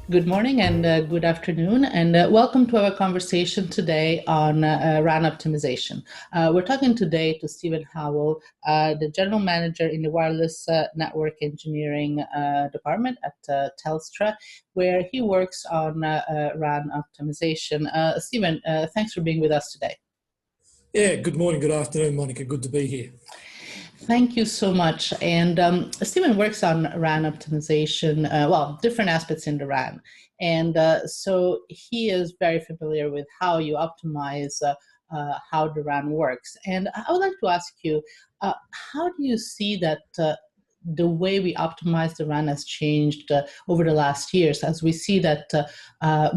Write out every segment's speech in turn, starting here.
Good morning and good afternoon, and welcome to our conversation today on RAN optimization. We're talking today to Stephen Howell, the General Manager in the Wireless Network Engineering Department at Telstra, where he works on RAN optimization. Stephen, thanks for being with us today. Yeah, good morning, good afternoon, Monica. Good to be here. Thank you so much. And Stephen works on RAN optimization, different aspects in the RAN. And so he is very familiar with how you optimize how the RAN works. And I would like to ask you, how do you see that the way we optimize the RAN has changed over the last years, as we see that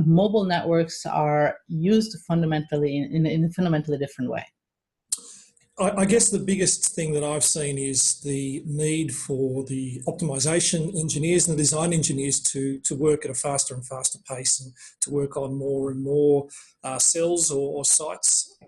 mobile networks are used fundamentally in a fundamentally different way? I guess the biggest thing that I've seen is the need for the optimization engineers and the design engineers to work at a faster and faster pace and to work on more and more cells or sites.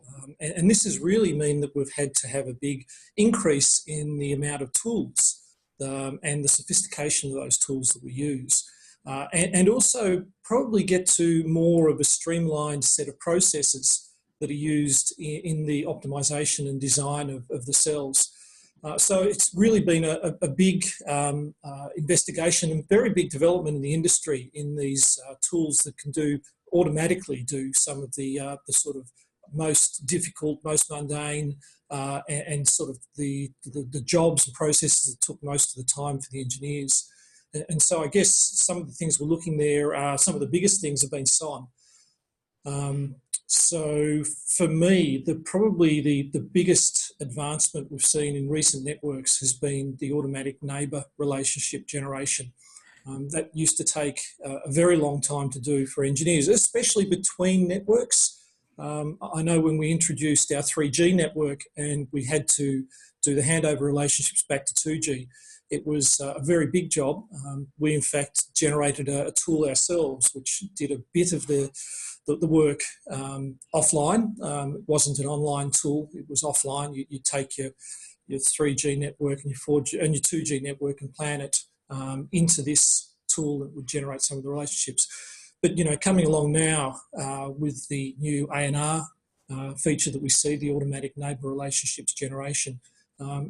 And this has really meant that we've had to have a big increase in the amount of tools and the sophistication of those tools that we use. And also probably get to more of a streamlined set of processes that are used in the optimization and design of the cells. So it's really been a big investigation and very big development in the industry in these tools that can automatically do some of the sort of most difficult, most mundane, and sort of the jobs and processes that took most of the time for the engineers. And so I guess some of the things we're looking there are some of the biggest things have been SON. So for me, probably the biggest advancement we've seen in recent networks has been the automatic neighbour relationship generation. That used to take a very long time to do for engineers, especially between networks. I know when we introduced our 3G network and we had to do the handover relationships back to 2G, it was a very big job. We, in fact, generated a tool ourselves, which did a bit of the work offline. It wasn't an online tool. It was offline. You take your 3G network and your 4G and your 2G network and plan it into this tool that would generate some of the relationships. But, coming along now with the new ANR feature that we see, the automatic neighbour relationships generation,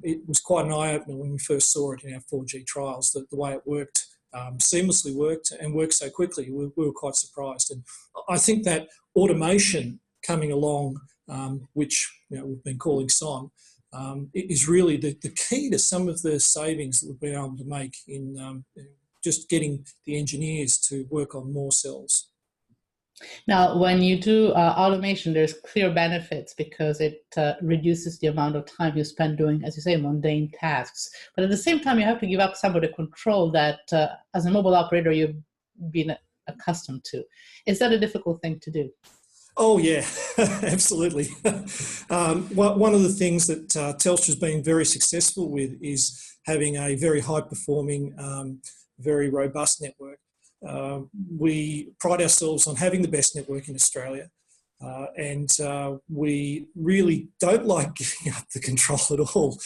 it was quite an eye-opener when we first saw it in our 4G trials, that the way it worked, seamlessly worked and worked so quickly. We were quite surprised. And I think that automation coming along, which we've been calling SON, is really the key to some of the savings that we've been able to make in just getting the engineers to work on more cells. Now, when you do automation, there's clear benefits because it reduces the amount of time you spend doing, as you say, mundane tasks. But at the same time, you have to give up some of the control that, as a mobile operator, you've been accustomed to. Is that a difficult thing to do? Oh, yeah, absolutely. One of the things that Telstra's been very successful with is having a very high-performing, very robust network. We pride ourselves on having the best network in Australia, and we really don't like giving up the control at all.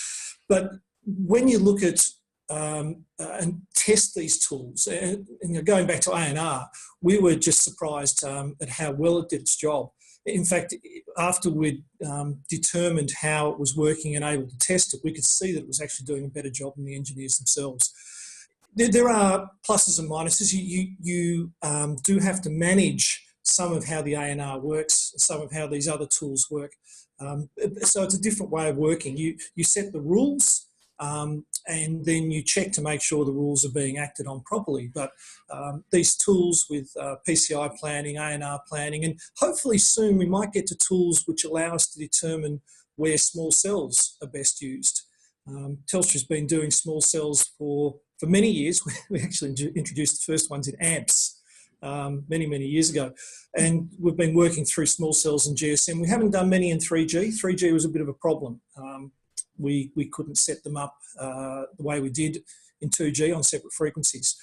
But when you look at and test these tools, and going back to ANR, we were just surprised at how well it did its job. In fact, after we'd determined how it was working and able to test it, we could see that it was actually doing a better job than the engineers themselves. There are pluses and minuses. You do have to manage some of how the ANR works, some of how these other tools work. So it's a different way of working. You set the rules and then you check to make sure the rules are being acted on properly. But these tools with PCI planning, ANR planning, and hopefully soon we might get to tools which allow us to determine where small cells are best used. Telstra's been doing small cells for many years. We actually introduced the first ones in amps many, many years ago. And we've been working through small cells and GSM. We haven't done many in 3G. 3G was a bit of a problem. We couldn't set them up the way we did in 2G on separate frequencies.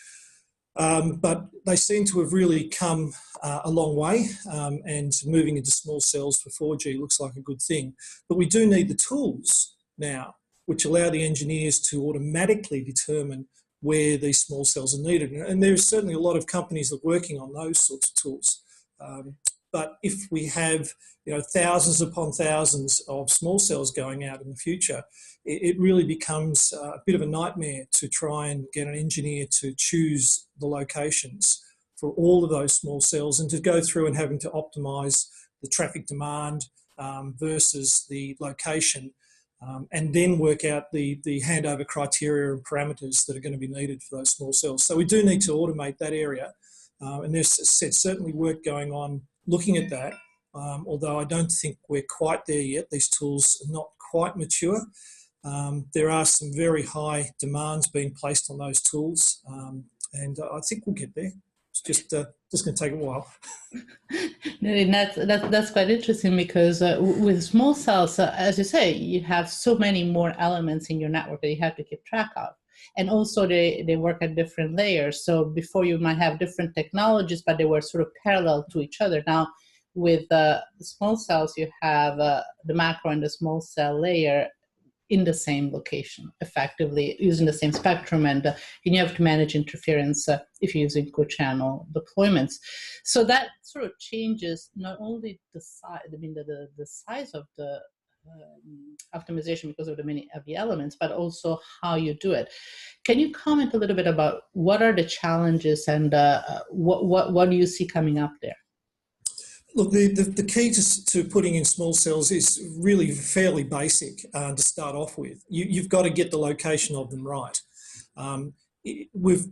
But they seem to have really come a long way, and moving into small cells for 4G looks like a good thing. But we do need the tools now which allow the engineers to automatically determine where these small cells are needed. And there's certainly a lot of companies that are working on those sorts of tools. But if we have, thousands upon thousands of small cells going out in the future, it really becomes a bit of a nightmare to try and get an engineer to choose the locations for all of those small cells, and to go through and having to optimise the traffic demand versus the location, and then work out the handover criteria and parameters that are going to be needed for those small cells. So we do need to automate that area, and there's certainly work going on looking at that, although I don't think we're quite there yet. These tools are not quite mature. There are some very high demands being placed on those tools, and I think we'll get there. It's just going to take a while. And that's quite interesting, because with small cells, as you say, you have so many more elements in your network that you have to keep track of. And also they work at different layers. So before, you might have different technologies, but they were sort of parallel to each other. Now with the small cells, you have the macro and the small cell layer in the same location, effectively using the same spectrum, and you have to manage interference if you're using co-channel deployments. So that sort of changes not only the size, the size of the optimization because of the many of the elements, but also how you do it. Can you comment a little bit about what are the challenges, and what do you see coming up there? Look, the key to putting in small cells is really fairly basic to start off with. You've got to get the location of them right. We've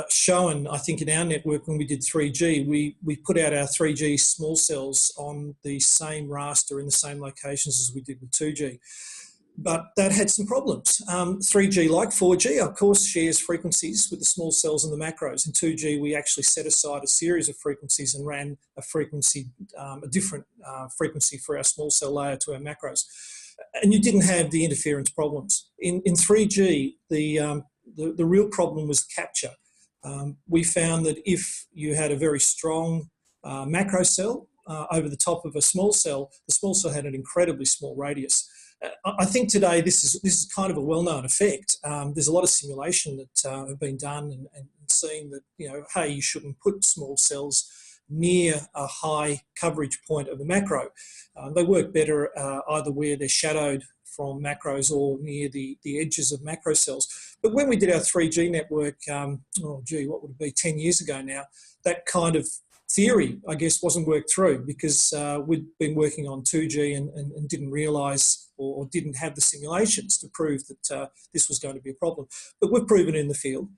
shown, I think, in our network when we did 3G, we put out our 3G small cells on the same raster in the same locations as we did with 2G. But that had some problems. 3G, like 4G, of course, shares frequencies with the small cells and the macros. In 2G, we actually set aside a series of frequencies and ran a different frequency for our small cell layer to our macros. And you didn't have the interference problems. In 3G, the real problem was capture. We found that if you had a very strong macro cell over the top of a small cell, the small cell had an incredibly small radius. I think today this is kind of a well-known effect. There's a lot of simulation that have been done and seen that, hey, you shouldn't put small cells near a high coverage point of the macro. They work better either where they're shadowed from macros or near the edges of macro cells. But when we did our 3G network, what would it be, 10 years ago now, that kind of theory, I guess, wasn't worked through because we'd been working on 2G and didn't realise or didn't have the simulations to prove that this was going to be a problem. But we've proven it in the field.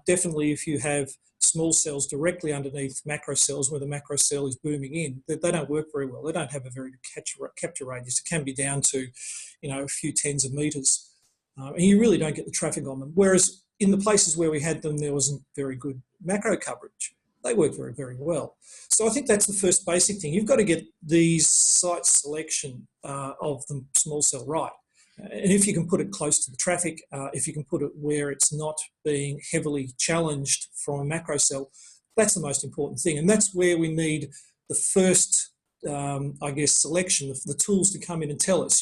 Definitely if you have small cells directly underneath macro cells where the macro cell is booming in, they don't work very well. They don't have a very good capture radius. It can be down to, a few tens of metres. And you really don't get the traffic on them. Whereas in the places where we had them, there wasn't very good macro coverage. They work very, very well. So I think that's the first basic thing. You've got to get these site selection of the small cell right. And if you can put it close to the traffic, if you can put it where it's not being heavily challenged from a macro cell, that's the most important thing. And that's where we need the first, selection of the tools to come in and tell us,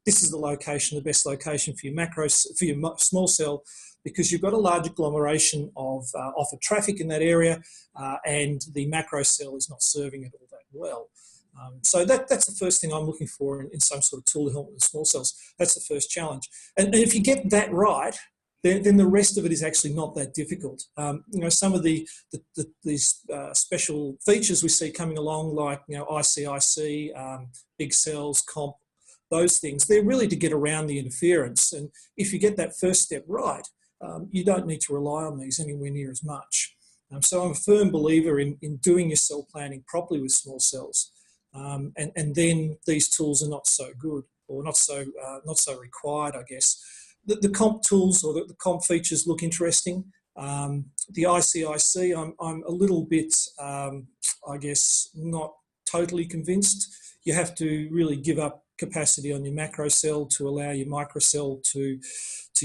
this is the location, the best location for your macro, for your small cell, because you've got a large agglomeration of offered traffic in that area, and the macro cell is not serving it all that well. So that's the first thing I'm looking for in some sort of tool to help with the small cells. That's the first challenge. And if you get that right, then the rest of it is actually not that difficult. Some of these special features we see coming along, like ICIC, big cells, comp, those things, they're really to get around the interference. And if you get that first step right, you don't need to rely on these anywhere near as much. So I'm a firm believer in doing your cell planning properly with small cells. And then these tools are not so good, or not so required, I guess. The comp tools or the comp features look interesting. The ICIC, I'm a little bit, not totally convinced. You have to really give up capacity on your macro cell to allow your microcell to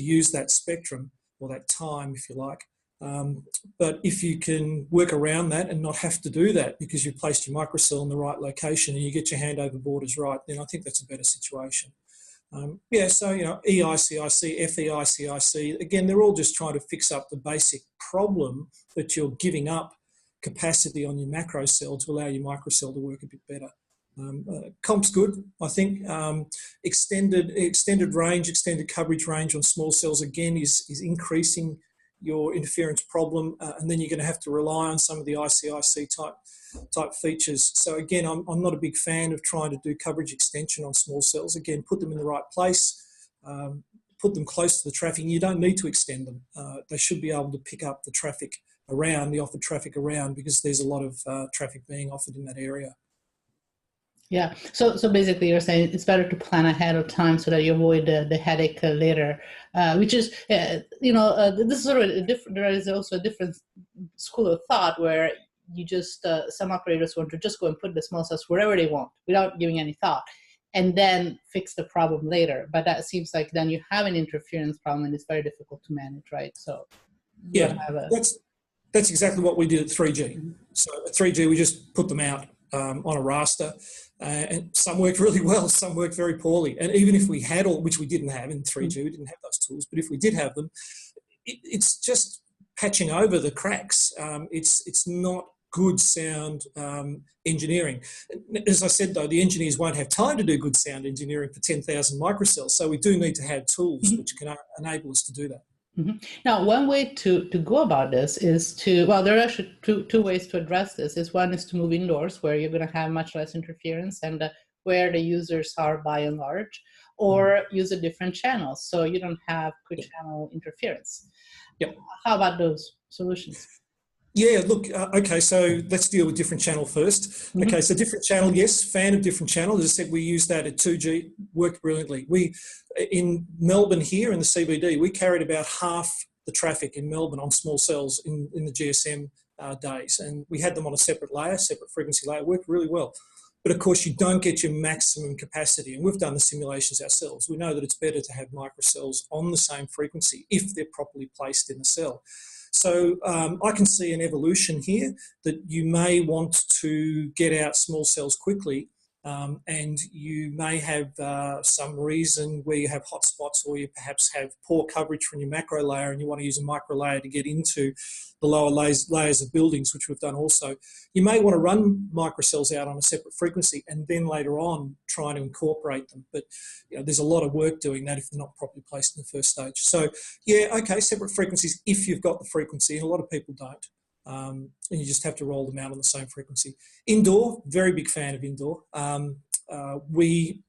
use that spectrum, or that time, if you like. But if you can work around that and not have to do that because you've placed your microcell in the right location and you get your handover borders right, then I think that's a better situation. Yeah, so, EICIC, FEICIC, again, they're all just trying to fix up the basic problem that you're giving up capacity on your macro cell to allow your microcell to work a bit better. Comp's good, I think. Extended range, extended coverage range on small cells, again, is increasing your interference problem, and then you're going to have to rely on some of the ICIC type features. So again, I'm not a big fan of trying to do coverage extension on small cells. Again, put them in the right place, put them close to the traffic. You don't need to extend them. They should be able to pick up the traffic around, the offered traffic around, because there's a lot of traffic being offered in that area. Yeah. So basically, you're saying it's better to plan ahead of time so that you avoid the headache later, which is, this is sort of a different. There is also a different school of thought where you just some operators want to just go and put the small cells wherever they want without giving any thought, and then fix the problem later. But that seems like then you have an interference problem, and it's very difficult to manage, right? So yeah, that's exactly what we did at 3G. Mm-hmm. So at 3G, we just put them out on a raster, and some worked really well, some worked very poorly. And even if we had all, which we didn't have in 3G, we didn't have those tools, but if we did have them, it's just patching over the cracks. It's not good sound engineering. As I said, though, the engineers won't have time to do good sound engineering for 10,000 microcells, so we do need to have tools which can enable us to do that. Mm-hmm. Now, one way to go about this is there are actually two ways to address this. One is to move indoors, where you're going to have much less interference and where the users are by and large, or use a different channel so you don't have quick channel interference. Yep. How about those solutions? Yeah, look, okay, so let's deal with different channel first. Mm-hmm. Okay, so different channel, yes, fan of different channel. As I said, we used that at 2G, worked brilliantly. In Melbourne here in the CBD, we carried about half the traffic in Melbourne on small cells in the GSM days, and we had them on a separate frequency layer, worked really well. But of course, you don't get your maximum capacity, and we've done the simulations ourselves. We know that it's better to have microcells on the same frequency if they're properly placed in the cell. So I can see an evolution here that you may want to get out small cells quickly, and you may have some reason where you have hotspots, or you perhaps have poor coverage from your macro layer and you want to use a micro layer to get into the lower layers of buildings, which we've done also. You may want to run microcells out on a separate frequency and then later on try to incorporate them. But there's a lot of work doing that if they're not properly placed in the first stage. So yeah, okay, separate frequencies if you've got the frequency, and a lot of people don't. And you just have to roll them out on the same frequency. Indoor, very big fan of indoor. We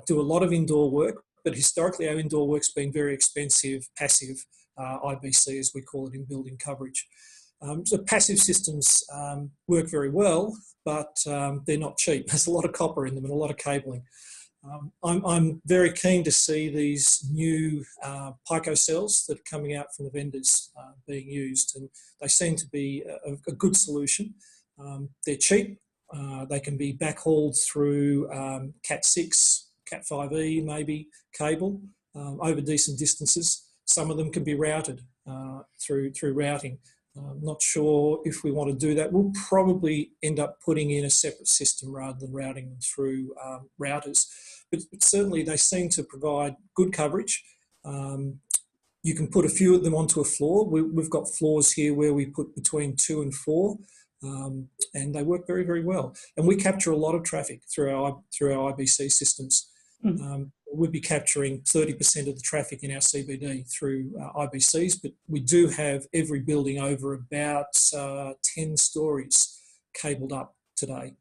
do a lot of indoor work, but historically our indoor work's been very expensive, passive IBC, as we call it, in building coverage. So passive systems work very well, but they're not cheap. There's a lot of copper in them and a lot of cabling. I'm very keen to see these new Pico cells that are coming out from the vendors being used, and they seem to be a good solution. They're cheap. They can be backhauled through Cat6, Cat5e maybe cable over decent distances. Some of them can be routed through routing. Not sure if we want to do that. We'll probably end up putting in a separate system rather than routing them through routers. But certainly they seem to provide good coverage. You can put a few of them onto a floor. We've got floors here where we put between 2 and 4, and they work very, very well. And we capture a lot of traffic through our IBC systems. We'd be capturing 30% of the traffic in our CBD through IBCs, but we do have every building over about 10 stories cabled up today.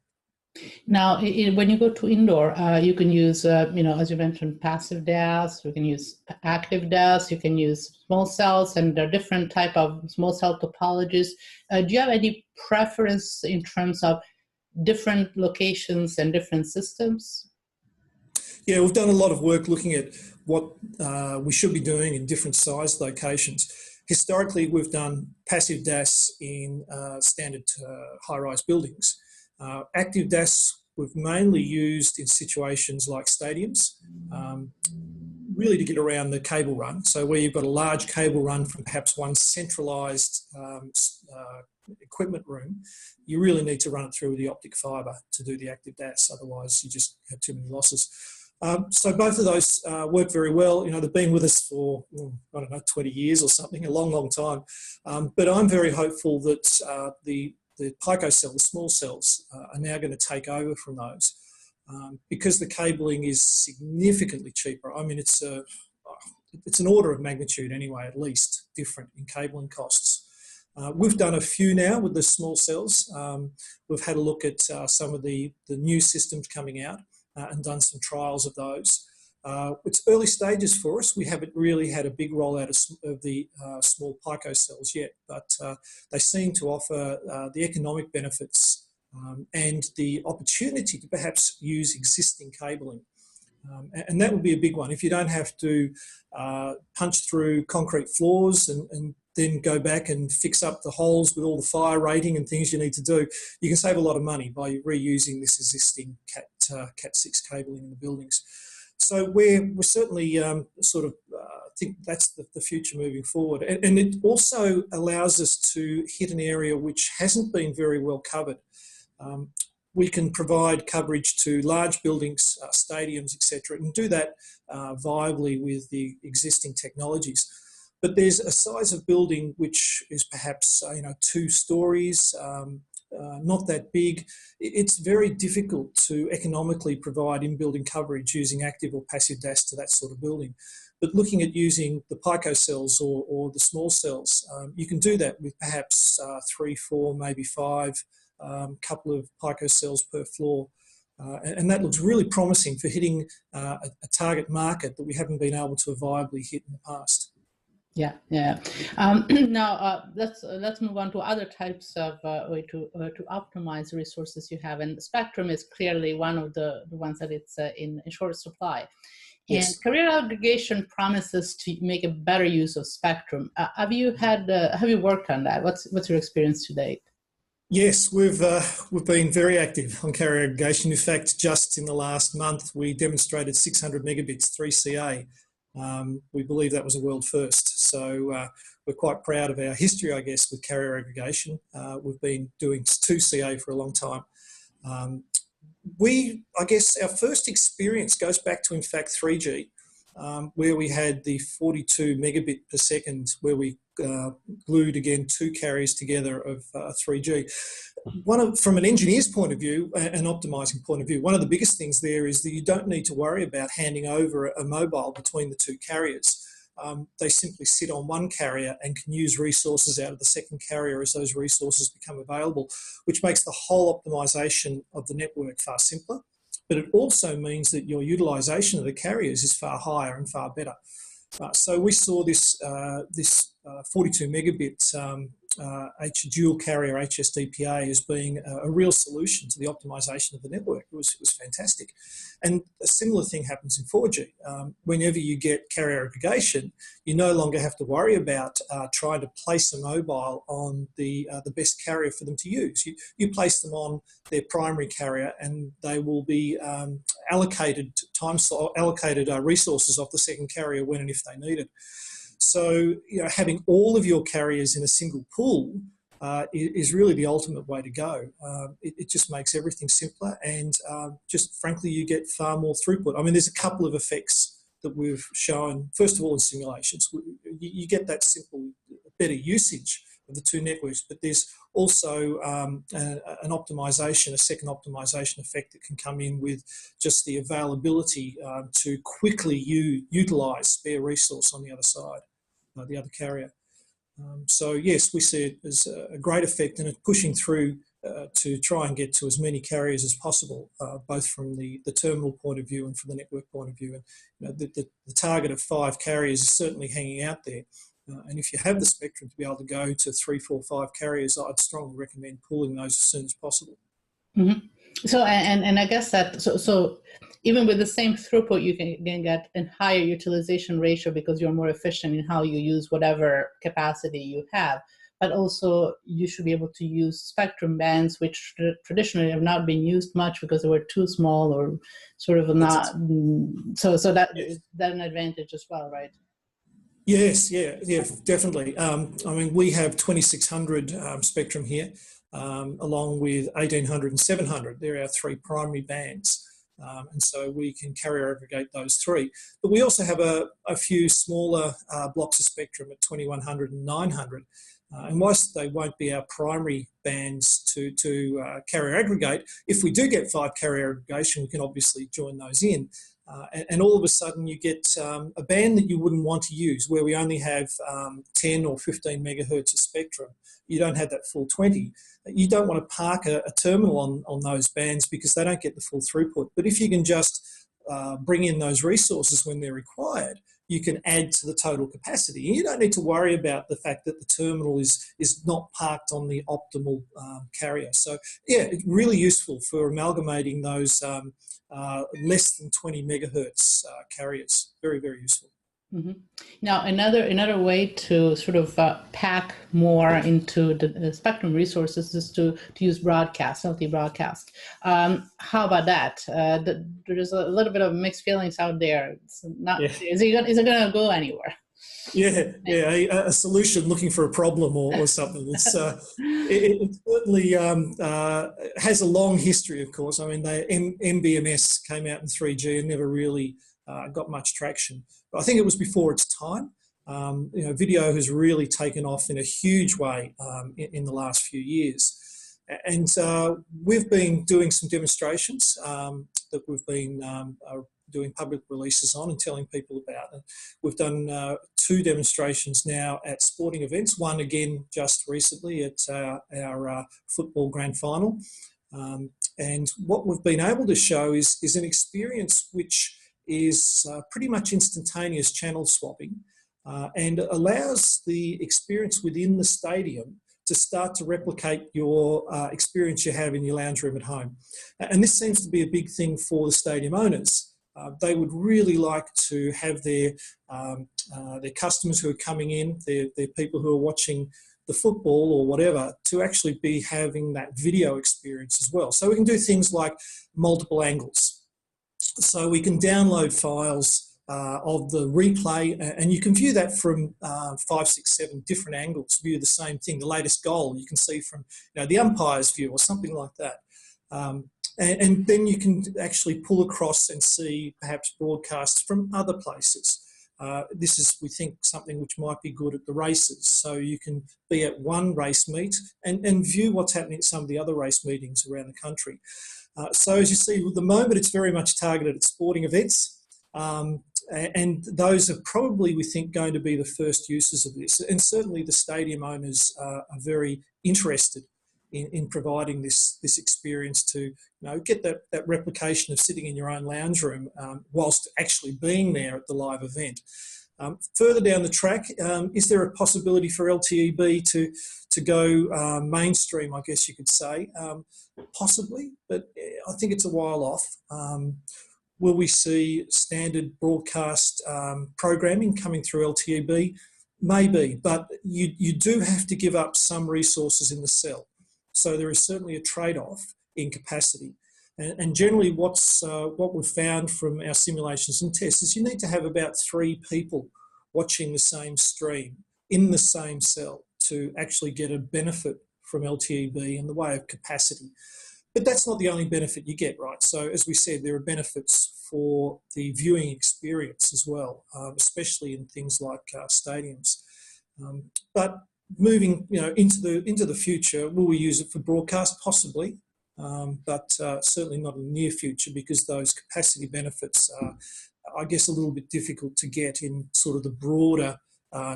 Now, when you go to indoor, you can use, as you mentioned, passive DAS, you can use active DAS, you can use small cells, and there are different type of small cell topologies. Do you have any preference in terms of different locations and different systems? Yeah, we've done a lot of work looking at what we should be doing in different size locations. Historically, we've done passive DAS in standard high-rise buildings. Active DAS we've mainly used in situations like stadiums, really to get around the cable run. So where you've got a large cable run from perhaps one centralised equipment room, you really need to run it through the optic fibre to do the active DAS, otherwise you just have too many losses. So both of those work very well. You know, they've been with us for, I don't know, 20 years or something, a long, long time. But I'm very hopeful that the pico cell, the small cells, are now going to take over from those because the cabling is significantly cheaper. I mean, it's an order of magnitude anyway, at least, different in cabling costs. We've done a few now with the small cells. We've had a look at some of the new systems coming out and done some trials of those. It's early stages for us. We haven't really had a big rollout of the small pico cells yet, but they seem to offer the economic benefits and the opportunity to perhaps use existing cabling. And that would be a big one. If you don't have to punch through concrete floors and then go back and fix up the holes with all the fire rating and things you need to do, you can save a lot of money by reusing this existing Cat6 cabling in the buildings. So we're certainly think that's the future moving forward. And it also allows us to hit an area which hasn't been very well covered. We can provide coverage to large buildings, stadiums, etc., and do that viably with the existing technologies. But there's a size of building which is perhaps 2 stories, not that big. It's very difficult to economically provide in-building coverage using active or passive DAS to that sort of building. But looking at using the pico cells or the small cells, you can do that with perhaps 3, 4, maybe 5, couple of pico cells per floor. And that looks really promising for hitting a target market that we haven't been able to viably hit in the past. Yeah. Now let's move on to other types of way to optimize resources you have, and spectrum is clearly one of the ones that it's in short supply. Yes. And carrier aggregation promises to make a better use of spectrum. Have you worked on that? What's your experience to date? Yes, we've been very active on carrier aggregation. In fact, just in the last month, we demonstrated 600 megabits 3CA. We believe that was a world first. So we're quite proud of our history, I guess, with carrier aggregation. We've been doing 2CA for a long time. I guess our first experience goes back to, in fact, 3G, where we had the 42 megabit per second, where we glued again 2 carriers together of 3G. From an engineer's point of view, an optimizing point of view, one of the biggest things there is that you don't need to worry about handing over a mobile between the 2 carriers. They simply sit on one carrier and can use resources out of the second carrier as those resources become available, which makes the whole optimization of the network far simpler. But it also means that your utilization of the carriers is far higher and far better. So we saw this 42 megabit dual carrier HSDPA as being a real solution to the optimization of the network. It was fantastic. And a similar thing happens in 4G. Whenever you get carrier aggregation, you no longer have to worry about trying to place a mobile on the best carrier for them to use. You place them on their primary carrier and they will be allocated resources off the second carrier when and if they need it. So, having all of your carriers in a single pool is really the ultimate way to go. It just makes everything simpler and just frankly, you get far more throughput. I mean, there's a couple of effects that we've shown. First of all, in simulations, you get that simple, better usage of the 2 networks, but there's also an optimization, a second optimization effect that can come in with just the availability to quickly utilize spare resource on the other side, the other carrier. So yes, we see it as a great effect, and it's pushing through to try and get to as many carriers as possible, both from the terminal point of view and from the network point of view. And the target of 5 carriers is certainly hanging out there. And if you have the spectrum to be able to go to 3, 4, 5 carriers, I'd strongly recommend pooling those as soon as possible. Mm-hmm. So, and I guess that, so even with the same throughput, you can get a higher utilization ratio because you're more efficient in how you use whatever capacity you have. But also you should be able to use spectrum bands, which traditionally have not been used much because they were too small or sort of not. So that's an advantage as well, right? Yes, yeah, definitely. I mean, we have 2600 spectrum here, along with 1800 and 700. They're our 3 primary bands. And so we can carrier aggregate those three. But we also have a few smaller blocks of spectrum at 2100 and 900. And whilst they won't be our primary bands to carrier aggregate, if we do get 5 carrier aggregation, we can obviously join those in. And all of a sudden you get a band that you wouldn't want to use, where we only have 10 or 15 megahertz of spectrum. You don't have that full 20. You don't want to park a terminal on those bands because they don't get the full throughput. But if you can just bring in those resources when they're required, you can add to the total capacity. And you don't need to worry about the fact that the terminal is not parked on the optimal carrier. So yeah, it's really useful for amalgamating those less than 20 megahertz carriers. Very, very useful. Mm-hmm. Now, another way to sort of pack more into the spectrum resources is to use broadcast, LTE broadcast. How about that? There's a little bit of mixed feelings out there. It's not. Yeah. Is it going to go anywhere? Yeah, a solution looking for a problem or something. It's it certainly has a long history, of course. I mean, MBMS came out in 3G and never really got much traction. But I think it was before its time. Video has really taken off in a huge way in the last few years. And we've been doing some demonstrations that we've been doing public releases on and telling people about it. We've done 2 demonstrations now at sporting events, one again just recently at our football grand final. And what we've been able to show is an experience which is pretty much instantaneous channel swapping and allows the experience within the stadium to start to replicate your experience you have in your lounge room at home. And this seems to be a big thing for the stadium owners. They would really like to have their customers who are coming in, their people who are watching the football or whatever, to actually be having that video experience as well. So we can do things like multiple angles. So we can download files of the replay, and you can view that from 5, 6, 7 different angles, view the same thing. The latest goal you can see from the umpire's view or something like that. And then you can actually pull across and see perhaps broadcasts from other places. This is, we think, something which might be good at the races. So you can be at one race meet and view what's happening at some of the other race meetings around the country. So as you see, at the moment, it's very much targeted at sporting events. And those are probably, we think, going to be the first uses of this. And certainly the stadium owners are very interested in providing this experience to get that replication of sitting in your own lounge room whilst actually being there at the live event. Further down the track, is there a possibility for LTE-B to go mainstream, I guess you could say? Possibly, but I think it's a while off. Will we see standard broadcast programming coming through LTE-B? Maybe, but you do have to give up some resources in the cell. So there is certainly a trade-off in capacity. And generally what we've found from our simulations and tests is you need to have about 3 people watching the same stream in the same cell to actually get a benefit from LTE-B in the way of capacity. But that's not the only benefit you get, right? So as we said, there are benefits for the viewing experience as well, especially in things like stadiums. But moving into the future, will we use it for broadcast? Possibly. But certainly not in the near future, because those capacity benefits are, I guess, a little bit difficult to get in sort of the broader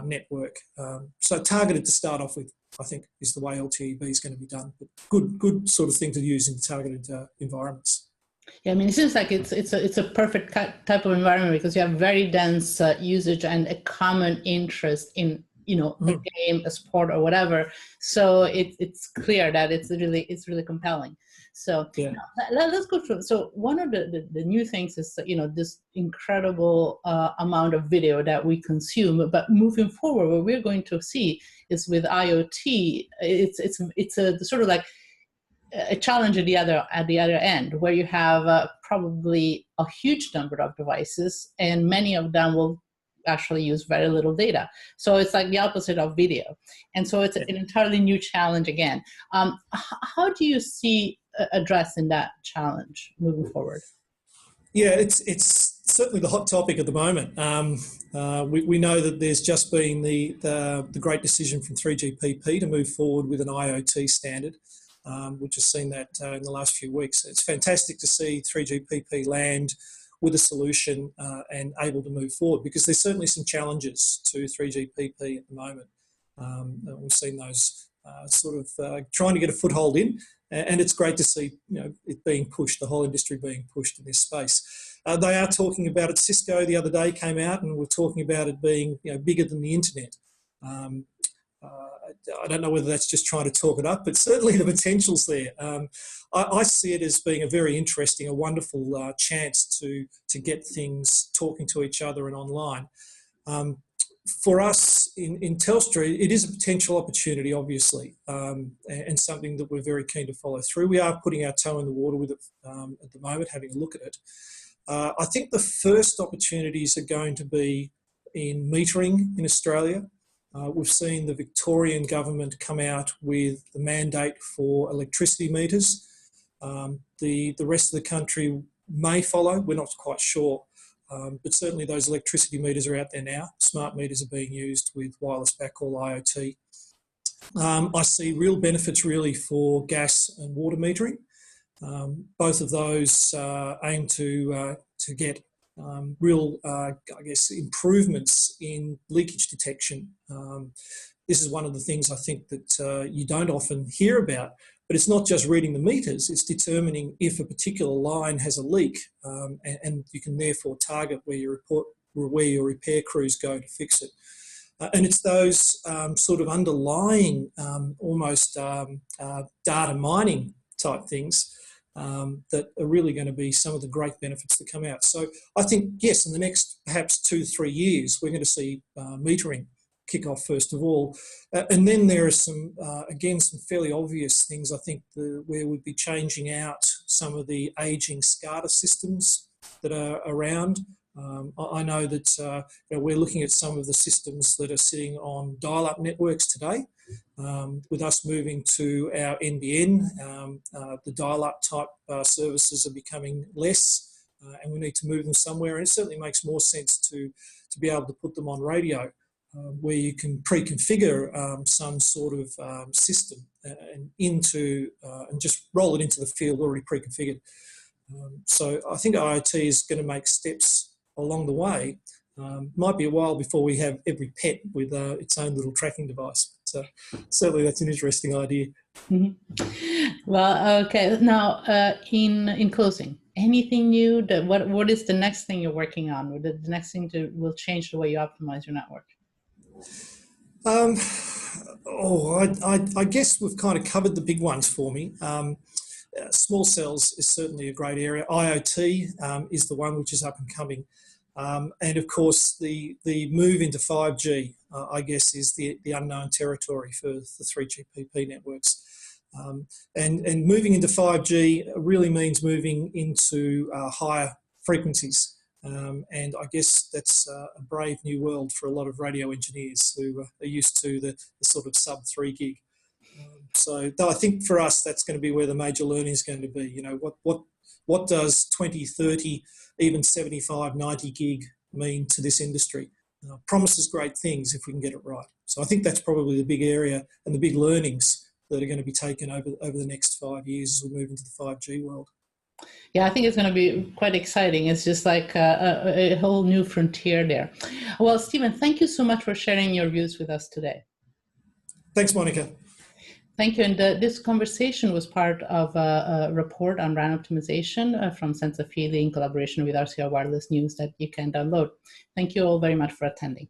network. So targeted to start off with, I think, is the way LTE-B is going to be done. But good sort of thing to use in targeted environments. Yeah, I mean, it seems like it's a perfect type of environment because you have very dense usage and a common interest in a game, a sport, or whatever. So it's clear that it's really compelling. So yeah. Let's go through. So one of the new things is this incredible amount of video that we consume. But moving forward, what we're going to see is with IoT, it's a sort of like a challenge at the other end, where you have probably a huge number of devices, and many of them will actually use very little data. So it's like the opposite of video. And so it's an entirely new challenge again. How do you see addressing that challenge moving forward? Yeah, it's certainly the hot topic at the moment. We know that there's just been the great decision from 3GPP to move forward with an IoT standard. We've just seen that in the last few weeks. It's fantastic to see 3GPP land with a solution and able to move forward, because there's certainly some challenges to 3GPP at the moment. We've seen those trying to get a foothold in, and it's great to see it being pushed, the whole industry being pushed in this space. They are talking about it. Cisco the other day came out and were talking about it being bigger than the internet. I don't know whether that's just trying to talk it up, but certainly the potential's there. I see it as being a very interesting, a wonderful chance to get things talking to each other and online. For us in Telstra, it is a potential opportunity, obviously, and something that we're very keen to follow through. We are putting our toe in the water with it at the moment, having a look at it. I think the first opportunities are going to be in metering in Australia. We've seen the Victorian government come out with the mandate for electricity meters. The rest of the country may follow, we're not quite sure. But certainly those electricity meters are out there now. Smart meters are being used with wireless backhaul IoT. I see real benefits really for gas and water metering. Both of those aim to get real, improvements in leakage detection. This is one of the things I think that you don't often hear about, but it's not just reading the meters, it's determining if a particular line has a leak, and you can therefore target where your repair crews go to fix it. And it's those sort of underlying almost data mining type things that are really going to be some of the great benefits that come out. So I think, yes, in the next perhaps 2-3 years, we're going to see metering kick off first of all. And then there are some, again, some fairly obvious things, I think, where we'd be changing out some of the ageing SCADA systems that are around. I know that we're looking at some of the systems that are sitting on dial-up networks today. With us moving to our NBN, the dial-up type services are becoming less, and we need to move them somewhere. And it certainly makes more sense to be able to put them on radio, where you can pre-configure some sort of system and just roll it into the field already pre-configured. So I think IoT is going to make steps along the way. Might be a while before we have every pet with its own little tracking device. So certainly that's an interesting idea. Mm-hmm. Well, okay. Now, in closing, anything new? What is the next thing you're working on? What the next thing will change the way you optimize your network? I guess we've kind of covered the big ones for me. Small cells is certainly a great area. IoT is the one which is up and coming. And of course, the move into 5G, I guess, is the unknown territory for the 3GPP networks. And moving into 5G really means moving into higher frequencies. And I guess that's a brave new world for a lot of radio engineers who are used to the sort of sub 3 gig. So I think for us, that's going to be where the major learning is going to be. What does 20, 30, even 75, 90 gig mean to this industry? Promises great things if we can get it right. So I think that's probably the big area and the big learnings that are going to be taken over the next 5 years as we move into the 5G world. Yeah, I think it's going to be quite exciting. It's just like a whole new frontier there. Well, Stephen, thank you so much for sharing your views with us today. Thanks, Monica. Thank you. And this conversation was part of a report on RAN optimization from Sense of Feeling in collaboration with RCR Wireless News that you can download. Thank you all very much for attending.